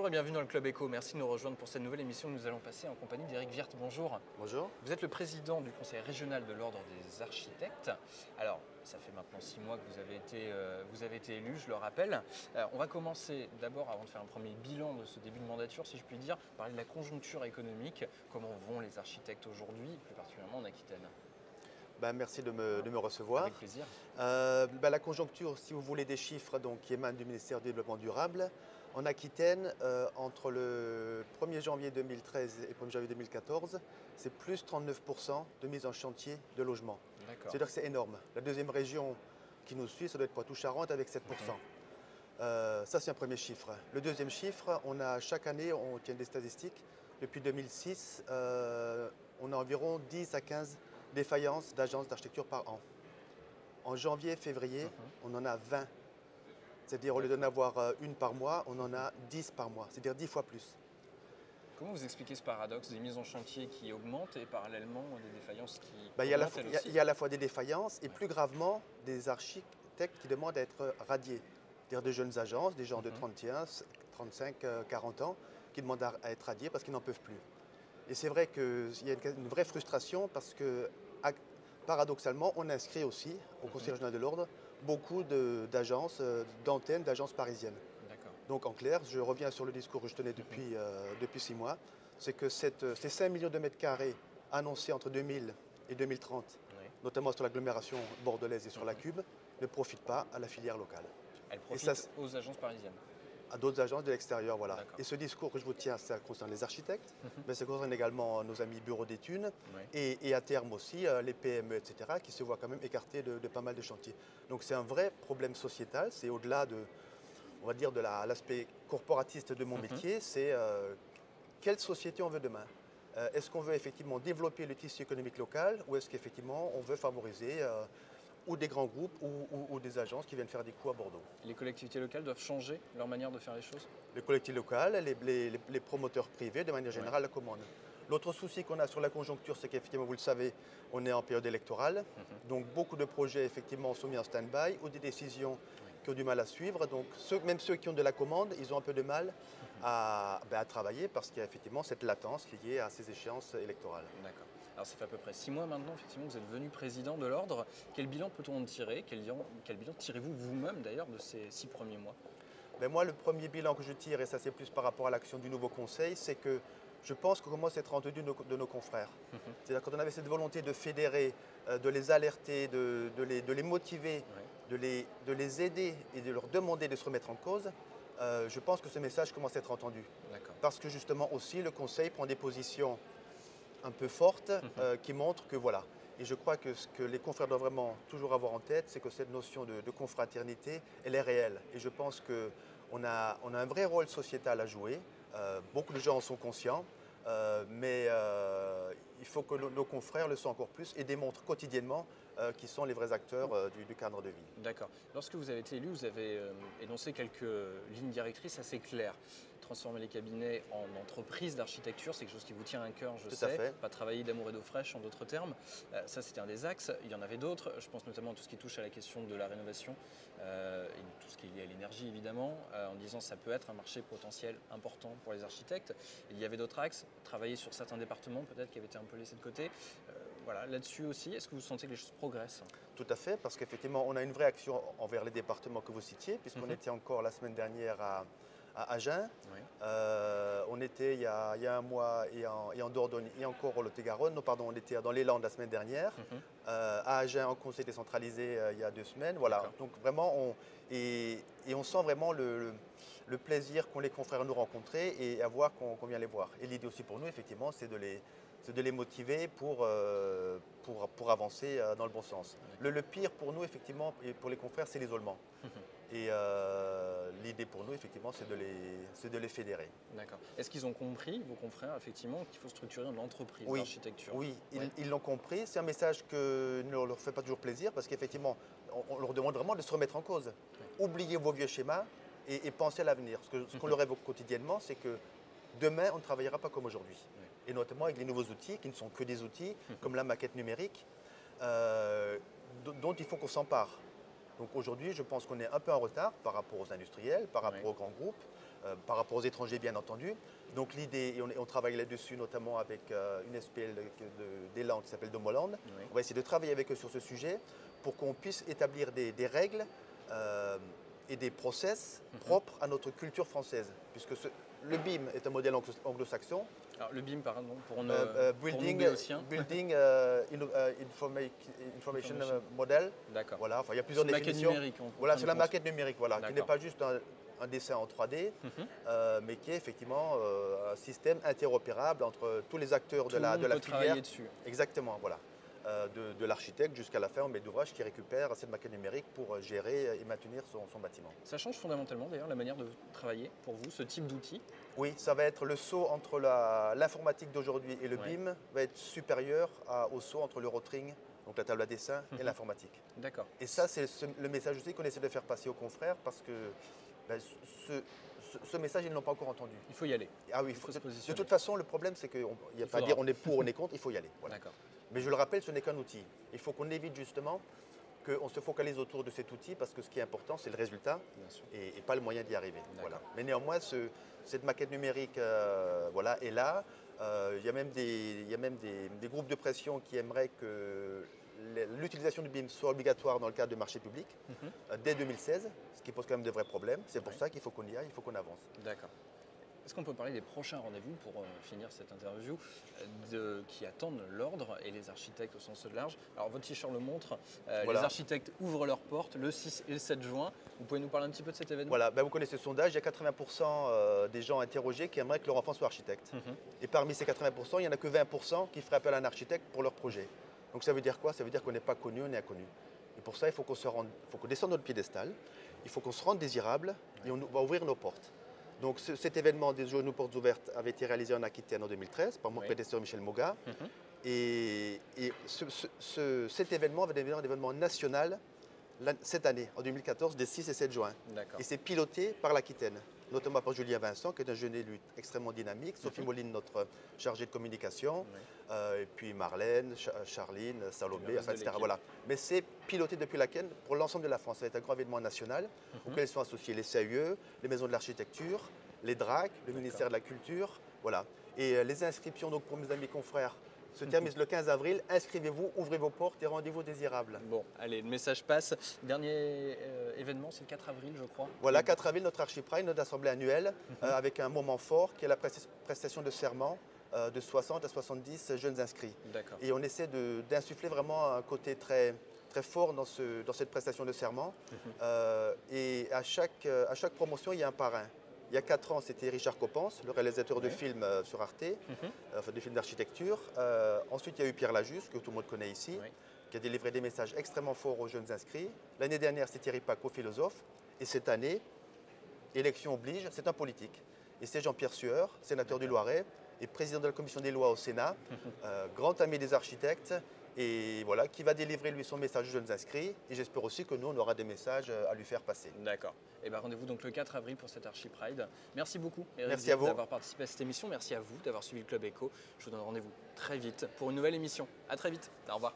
Bonjour et bienvenue dans le Club Éco. Merci de nous rejoindre pour cette nouvelle émission que nous allons passer en compagnie d'Éric Wirth. Bonjour. Bonjour. Vous êtes le président du Conseil régional de l'Ordre des architectes. Alors, ça fait maintenant 6 mois que vous avez été élu, je le rappelle. On va commencer d'abord, avant de faire un premier bilan de ce début de mandature, si je puis dire, parler de la conjoncture économique. Comment vont les architectes aujourd'hui, plus particulièrement en Aquitaine? Merci de me recevoir. Avec plaisir. La conjoncture, si vous voulez des chiffres qui émanent du ministère du Développement durable, en Aquitaine, entre le 1er janvier 2013 et 1er janvier 2014, c'est plus 39% de mise en chantier de logements. C'est-à-dire que c'est énorme. La deuxième région qui nous suit, ça doit être Poitou-Charentes avec 7%. Ça, c'est un premier chiffre. Le deuxième chiffre, chaque année, on tient des statistiques. Depuis 2006, on a environ 10 à 15 défaillances d'agences d'architecture par an. En janvier et février, on en a 20. C'est-à-dire au lieu d'en avoir une par mois, on en a 10 par mois, c'est-à-dire 10 fois plus. Comment vous expliquez ce paradoxe des mises en chantier qui augmentent et parallèlement des défaillances qui Il y a à la fois des défaillances et plus gravement des architectes qui demandent à être radiés. C'est-à-dire de jeunes agences, des gens de 31, 35, 40 ans qui demandent à être radiés parce qu'ils n'en peuvent plus. Et c'est vrai qu'il y a une vraie frustration parce que, paradoxalement, on inscrit aussi au Conseil régional de l'Ordre beaucoup d'agences, d'antennes, d'agences parisiennes. Donc en clair, je reviens sur le discours que je tenais depuis 6 mois, c'est que ces 5 millions de mètres carrés annoncés entre 2000 et 2030, notamment sur l'agglomération bordelaise et sur la Cube, ne profitent pas à la filière locale. Elles profitent aux agences parisiennes. À d'autres agences de l'extérieur, voilà. Et ce discours que je vous tiens, ça concerne les architectes, mais ça concerne également nos amis bureaux d'études et à terme aussi les PME, etc., qui se voient quand même écartés de pas mal de chantiers. Donc c'est un vrai problème sociétal, c'est au-delà de, on va dire, de l'aspect corporatiste de mon métier, c'est quelle société on veut demain. Est-ce qu'on veut effectivement développer le tissu économique local ou est-ce qu'effectivement on veut favoriser ou des grands groupes ou des agences qui viennent faire des coups à Bordeaux. Les collectivités locales doivent changer leur manière de faire les choses? Les collectivités locales, les promoteurs privés, de manière générale, la commandent. L'autre souci qu'on a sur la conjoncture, c'est qu'effectivement, vous le savez, on est en période électorale. Donc beaucoup de projets, effectivement, sont mis en stand-by ou des décisions qui ont du mal à suivre. Donc même ceux qui ont de la commande, ils ont un peu de mal à travailler parce qu'il y a effectivement cette latence liée à ces échéances électorales. D'accord. Alors ça fait à peu près 6 mois maintenant, effectivement, vous êtes devenu président de l'Ordre. Quel bilan peut-on en tirer? Quel bilan tirez-vous vous-même d'ailleurs de ces 6 premiers mois? Moi, le premier bilan que je tire, et ça c'est plus par rapport à l'action du nouveau conseil, c'est que je pense qu'on commence à être entendu de nos confrères. C'est-à-dire quand on avait cette volonté de fédérer, de les alerter, de les motiver, de les aider et de leur demander de se remettre en cause, je pense que ce message commence à être entendu. Parce que justement aussi le conseil prend des positions un peu fortes qui montrent que voilà. Et je crois que ce que les confrères doivent vraiment toujours avoir en tête, c'est que cette notion de confraternité, elle est réelle. Et je pense qu'on a un vrai rôle sociétal à jouer. Beaucoup de gens en sont conscients, mais il faut que nos confrères le soient encore plus et démontrent quotidiennement qui sont les vrais acteurs du cadre de vie. D'accord. Lorsque vous avez été élu, vous avez énoncé quelques lignes directrices assez claires. Transformer les cabinets en entreprises d'architecture, c'est quelque chose qui vous tient à cœur, je sais. Pas travailler d'amour et d'eau fraîche, en d'autres termes. Ça, c'était un des axes. Il y en avait d'autres. Je pense notamment à tout ce qui touche à la question de la rénovation et tout ce qui est lié à l'énergie, évidemment, en disant que ça peut être un marché potentiel important pour les architectes. Il y avait d'autres axes. Travailler sur certains départements, peut-être, qui avaient été un peu laissés de côté. Voilà, là-dessus aussi, est-ce que vous sentez que les choses progressent? Tout à fait, parce qu'effectivement, on a une vraie action envers les départements que vous citiez, puisqu'on était encore la semaine dernière à Agen. On était il y a un mois et en Dordogne et encore au Lot-et-Garonne. Non, pardon, on était dans les Landes la semaine dernière. À Agen, en conseil décentralisé il y a 2 semaines. Voilà. Donc vraiment, on sent vraiment le plaisir qu'ont les confrères à nous rencontrer et à voir qu'on vient les voir. Et l'idée aussi pour nous, effectivement, c'est de les motiver pour avancer dans le bon sens. Le pire pour nous, effectivement, et pour les confrères, c'est l'isolement. Et l'idée pour nous, effectivement, c'est de les fédérer. D'accord. Est-ce qu'ils ont compris, vos confrères, effectivement, qu'il faut structurer une entreprise d'architecture? Oui, ils l'ont compris. C'est un message qui ne leur fait pas toujours plaisir parce qu'effectivement, on leur demande vraiment de se remettre en cause. Oubliez vos vieux schémas et pensez à l'avenir. Ce qu'on leur évoque quotidiennement, c'est que demain, on ne travaillera pas comme aujourd'hui. Et notamment avec les nouveaux outils, qui ne sont que des outils, comme la maquette numérique, dont il faut qu'on s'empare. Donc aujourd'hui, je pense qu'on est un peu en retard par rapport aux industriels, par rapport aux grands groupes. par rapport aux étrangers bien entendu. Donc l'idée, et on travaille là-dessus notamment avec une SPL d'Elan qui s'appelle Domoland. Oui. On va essayer de travailler avec eux sur ce sujet pour qu'on puisse établir des règles et des process propres à notre culture française. Puisque le BIM est un modèle anglo-saxon. Alors le BIM, pardon, pour nos Building Information Model. D'accord. Voilà, enfin, il y a plusieurs définitions. Maquette numérique. Voilà, c'est la maquette numérique, voilà, qui n'est pas juste un dessin en 3D, mais qui est effectivement un système interopérable entre tous les acteurs de la filière. Travailler dessus. Exactement, voilà. De l'architecte jusqu'à la fin, on met d'ouvrage qui récupère cette maquette numérique pour gérer et maintenir son bâtiment. Ça change fondamentalement d'ailleurs la manière de travailler pour vous, ce type d'outil? Oui, ça va être le saut entre l'informatique d'aujourd'hui et le BIM va être supérieur au saut entre le rotring, donc la table à dessin, et l'informatique. D'accord. Et ça, c'est le message aussi qu'on essaie de faire passer aux confrères parce que ce message, ils ne l'ont pas encore entendu. Il faut y aller. Ah oui, il faut se positionner. De toute façon, le problème, c'est qu'il n'y a pas à dire on est pour, on est contre, il faut y aller. Voilà. D'accord. Mais je le rappelle, ce n'est qu'un outil. Il faut qu'on évite justement qu'on se focalise autour de cet outil parce que ce qui est important, c'est le résultat et pas le moyen d'y arriver. Voilà. Mais néanmoins, cette maquette numérique voilà, est là. Il y a même des groupes de pression qui aimeraient que l'utilisation du BIM soit obligatoire dans le cadre de marché public dès 2016, ce qui pose quand même de vrais problèmes. C'est pour ça qu'il faut qu'on y aille, il faut qu'on avance. D'accord. Est-ce qu'on peut parler des prochains rendez-vous pour finir cette interview qui attendent l'ordre et les architectes au sens large? Alors votre t-shirt le montre, voilà. Les architectes ouvrent leurs portes le 6 et le 7 juin. Vous pouvez nous parler un petit peu de cet événement? Voilà, vous connaissez ce sondage, il y a 80% des gens interrogés qui aimeraient que leur enfant soit architecte. Et parmi ces 80%, il n'y en a que 20% qui feraient appel à un architecte pour leur projet. Donc ça veut dire quoi? Ça veut dire qu'on n'est pas connu, on est inconnu. Et pour ça, il faut qu'on descende notre piédestal, il faut qu'on se rende désirable et on va ouvrir nos portes. Donc cet événement des Journées Portes Ouvertes avait été réalisé en Aquitaine en 2013 par mon prédécesseur Michel Moga. Et cet événement va devenir un événement national cette année, en 2014, des 6 et 7 juin. Et c'est piloté par l'Aquitaine, notamment par Julien Vincent, qui est un jeune élu extrêmement dynamique, Sophie Moline, notre chargée de communication, et puis Marlène, Charline, Salomé, etc. Voilà. Mais c'est piloté depuis l'Aquitaine pour l'ensemble de la France. Ça va être un grand événement national auquel sont associés les CAUE, les maisons de l'architecture, les DRAC, le ministère de la Culture. Voilà. Et les inscriptions donc, pour mes amis confrères se termine le 15 avril. Inscrivez-vous, ouvrez vos portes et rendez-vous désirables. Bon, allez, le message passe. Dernier événement, c'est le 4 avril, je crois. Voilà, 4 avril, notre Archipride, notre assemblée annuelle, avec un moment fort qui est la prestation de serment de 60 à 70 jeunes inscrits. Et on essaie d'insuffler vraiment un côté très fort dans cette prestation de serment. Et à chaque promotion, il y a un parrain. Il y a 4 ans, c'était Richard Coppens, le réalisateur de films sur Arte, enfin de films d'architecture. Ensuite, il y a eu Pierre Lajusse, que tout le monde connaît ici, qui a délivré des messages extrêmement forts aux jeunes inscrits. L'année dernière, c'est Thierry Paco, philosophe. Et cette année, élection oblige, c'est un politique. Et c'est Jean-Pierre Sueur, sénateur du Loiret et président de la commission des lois au Sénat, grand ami des architectes. Et voilà, qui va délivrer lui son message aux jeunes inscrits. Et j'espère aussi que nous, on aura des messages à lui faire passer. D'accord. Et bien rendez-vous donc le 4 avril pour cette Archipride. Merci beaucoup, Eric, d'avoir participé à cette émission. Merci à vous d'avoir suivi le Club Éco. Je vous donne rendez-vous très vite pour une nouvelle émission. À très vite. Au revoir.